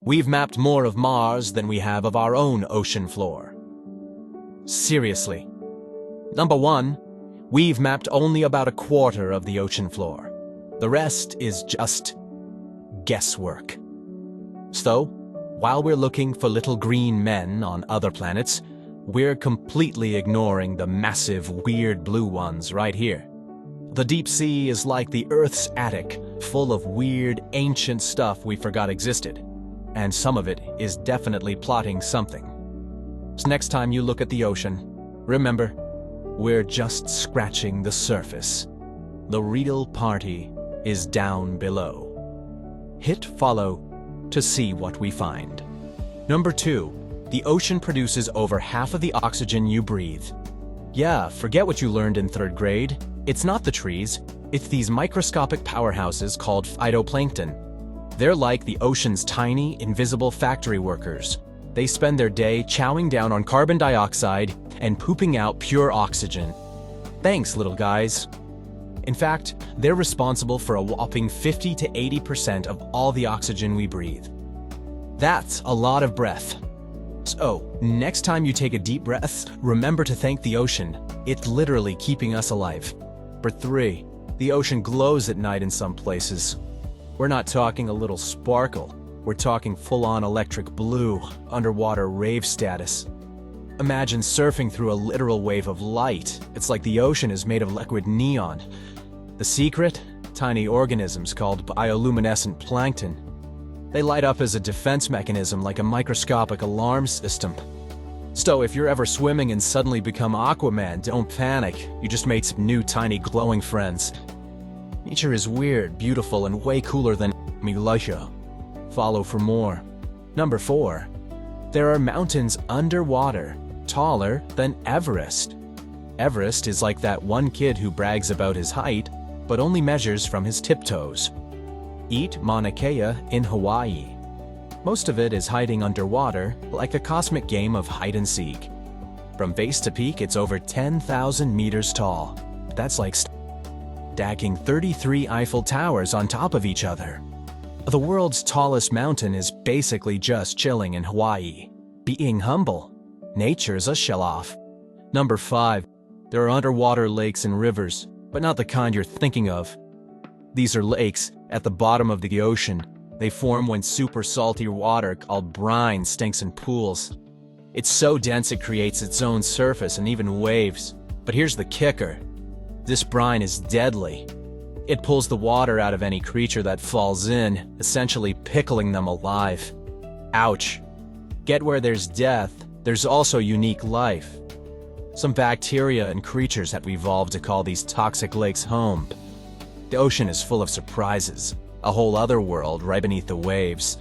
We've mapped more of Mars than we have of our own ocean floor. Seriously. Number 1, we've mapped only about a quarter of the ocean floor. The rest is just guesswork. So, while we're looking for little green men on other planets, we're completely ignoring the massive, weird blue ones right here. The deep sea is like the Earth's attic, full of weird, ancient stuff we forgot existed. And some of it is definitely plotting something. So next time you look at the ocean, remember, we're just scratching the surface. The real party is down below. Hit follow to see what we find. Number 2, the ocean produces over half of the oxygen you breathe. Yeah, forget what you learned in 3rd grade. It's not the trees, it's these microscopic powerhouses called phytoplankton. They're like the ocean's tiny, invisible factory workers. They spend their day chowing down on carbon dioxide and pooping out pure oxygen. Thanks, little guys. In fact, they're responsible for a whopping 50 to 80% of all the oxygen we breathe. That's a lot of breath. So, next time you take a deep breath, remember to thank the ocean. It's literally keeping us alive. Number 3, the ocean glows at night in some places. We're not talking a little sparkle. We're talking full-on electric blue, underwater rave status. Imagine surfing through a literal wave of light. It's like the ocean is made of liquid neon. The secret? Tiny organisms called bioluminescent plankton. They light up as a defense mechanism like a microscopic alarm system. So if you're ever swimming and suddenly become Aquaman, don't panic. You just made some new tiny glowing friends. Nature is weird, beautiful, and way cooler than Militia. Follow for more. Number 4. There are mountains underwater, taller than Everest. Everest is like that one kid who brags about his height, but only measures from his tiptoes. Eat Mauna Kea in Hawaii. Most of it is hiding underwater, like a cosmic game of hide and seek. From base to peak, it's over 10,000 meters tall. That's like stacking 33 Eiffel Towers on top of each other. The world's tallest mountain is basically just chilling in Hawaii. Being humble. Nature's a show-off. Number 5. There are underwater lakes and rivers, but not the kind you're thinking of. These are lakes at the bottom of the ocean. They form when super salty water called brine stinks in pools. It's so dense it creates its own surface and even waves. But here's the kicker. This brine is deadly. It pulls the water out of any creature that falls in, essentially pickling them alive. Ouch. Get where there's death, there's also unique life. Some bacteria and creatures have evolved to call these toxic lakes home. The ocean is full of surprises, a whole other world right beneath the waves.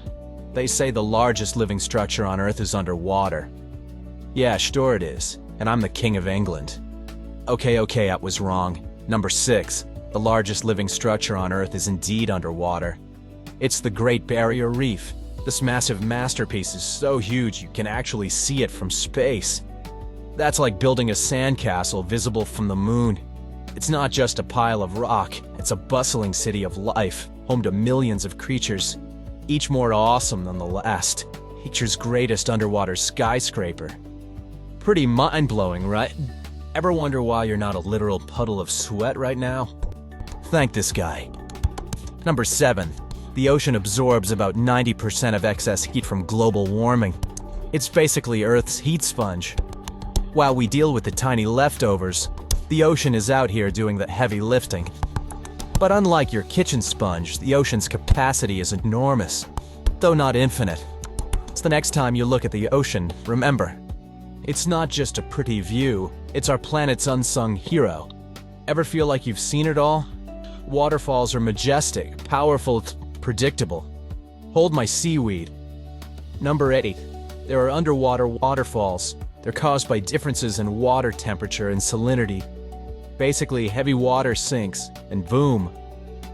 They say the largest living structure on Earth is underwater. Yeah, sure it is, and I'm the King of England. Okay, I was wrong. Number 6, the largest living structure on Earth is indeed underwater. It's the Great Barrier Reef. This massive masterpiece is so huge you can actually see it from space. That's like building a sandcastle visible from the moon. It's not just a pile of rock, it's a bustling city of life, home to millions of creatures, each more awesome than the last. Nature's greatest underwater skyscraper. Pretty mind-blowing, right? Ever wonder why you're not a literal puddle of sweat right now? Thank this guy. Number 7. The ocean absorbs about 90% of excess heat from global warming. It's basically Earth's heat sponge. While we deal with the tiny leftovers, the ocean is out here doing the heavy lifting. But unlike your kitchen sponge, the ocean's capacity is enormous, though not infinite. So the next time you look at the ocean, remember, it's not just a pretty view, it's our planet's unsung hero. Ever feel like you've seen it all? Waterfalls are majestic, powerful, predictable. Hold my seaweed. Number 8. There are underwater waterfalls. They're caused by differences in water temperature and salinity. Basically, heavy water sinks, and boom,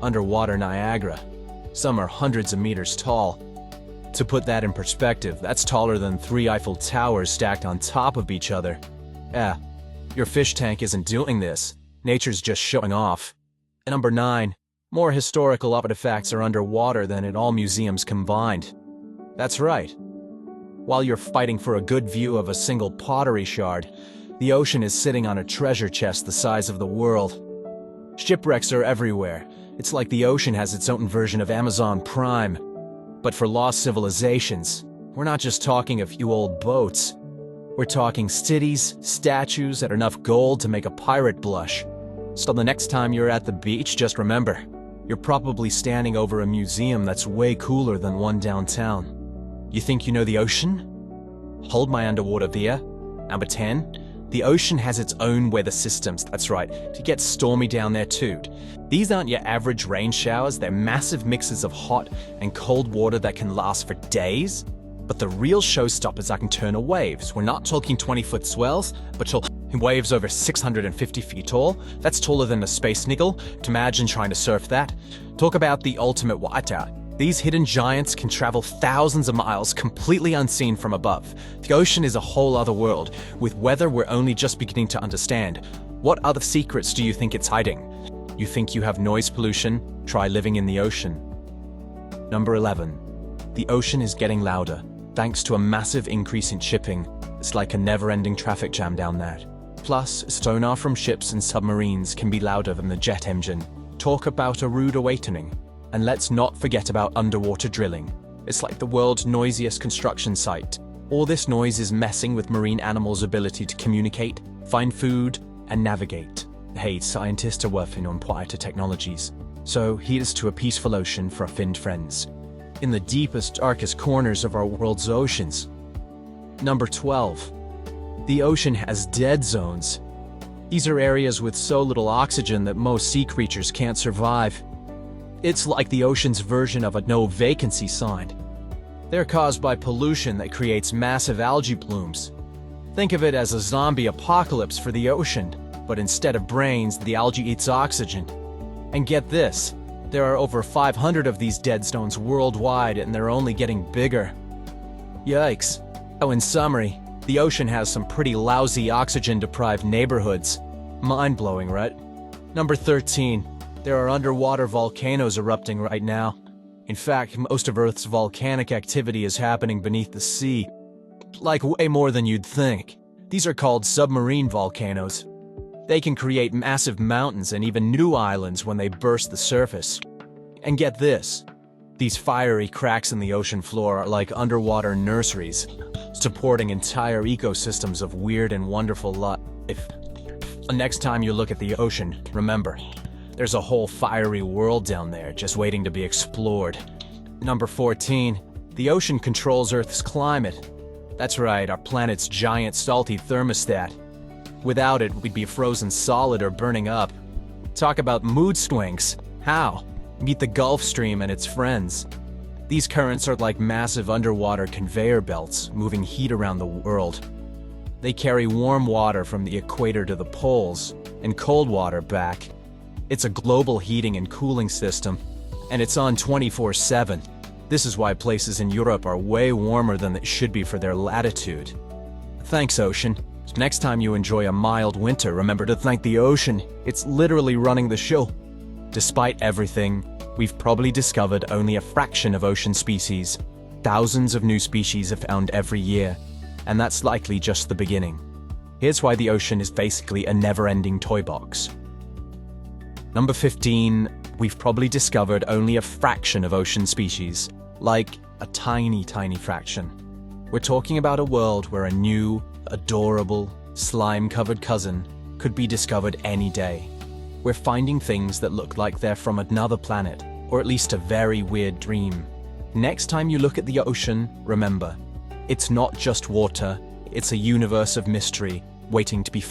underwater Niagara. Some are hundreds of meters tall. To put that in perspective, that's taller than 3 Eiffel Towers stacked on top of each other. Your fish tank isn't doing this. Nature's just showing off. And number 9, more historical artifacts are underwater than in all museums combined. That's right. While you're fighting for a good view of a single pottery shard, the ocean is sitting on a treasure chest the size of the world. Shipwrecks are everywhere. It's like the ocean has its own version of Amazon Prime. But for lost civilizations, we're not just talking a few old boats. We're talking cities, statues, and enough gold to make a pirate blush. So the next time you're at the beach, just remember, you're probably standing over a museum that's way cooler than one downtown. You think you know the ocean? Hold my underwater via. Number 10. The ocean has its own weather systems, that's right, to get stormy down there too. These aren't your average rain showers, they're massive mixes of hot and cold water that can last for days. But the real showstoppers are nocturnal waves. We're not talking 20-foot swells, but waves over 650 feet tall. That's taller than a space niggle. To imagine trying to surf that. Talk about the ultimate whiteout. These hidden giants can travel thousands of miles completely unseen from above. The ocean is a whole other world, with weather we're only just beginning to understand. What other secrets do you think it's hiding? You think you have noise pollution? Try living in the ocean. Number 11. The ocean is getting louder. Thanks to a massive increase in shipping, it's like a never-ending traffic jam down there. Plus, sonar from ships and submarines can be louder than the jet engine. Talk about a rude awakening. And let's not forget about underwater drilling. It's like the world's noisiest construction site. All this noise is messing with marine animals' ability to communicate, find food, and navigate. Hey, scientists are working on quieter technologies. So here's to a peaceful ocean for our finned friends. In the deepest, darkest corners of our world's oceans. Number 12. The ocean has dead zones. These are areas with so little oxygen that most sea creatures can't survive. It's like the ocean's version of a no vacancy sign. They're caused by pollution that creates massive algae blooms. Think of it as a zombie apocalypse for the ocean, but instead of brains, the algae eats oxygen. And get this. There are over 500 of these dead zones worldwide, and they're only getting bigger. Yikes. So in summary, the ocean has some pretty lousy oxygen-deprived neighborhoods. Mind-blowing, right? Number 13. There are underwater volcanoes erupting right now. In fact, most of Earth's volcanic activity is happening beneath the sea. Like way more than you'd think. These are called submarine volcanoes. They can create massive mountains and even new islands when they burst the surface. And get this, these fiery cracks in the ocean floor are like underwater nurseries, supporting entire ecosystems of weird and wonderful life. Next time you look at the ocean, remember, there's a whole fiery world down there just waiting to be explored. Number 14, the ocean controls Earth's climate. That's right, our planet's giant salty thermostat. Without it, we'd be frozen solid or burning up. Talk about mood swings. How? Meet the Gulf Stream and its friends. These currents are like massive underwater conveyor belts, moving heat around the world. They carry warm water from the equator to the poles, and cold water back. It's a global heating and cooling system, and it's on 24/7. This is why places in Europe are way warmer than they should be for their latitude. Thanks, ocean. Next time you enjoy a mild winter, remember to thank the ocean. It's literally running the show. Despite everything, we've probably discovered only a fraction of ocean species. Thousands of new species are found every year, and that's likely just the beginning. Here's why the ocean is basically a never-ending toy box. Number 15, we've probably discovered only a fraction of ocean species, like a tiny, tiny fraction. We're talking about a world where a new, adorable, slime-covered cousin could be discovered any day. We're finding things that look like they're from another planet, or at least a very weird dream. Next time you look at the ocean, remember, it's not just water, it's a universe of mystery waiting to be found.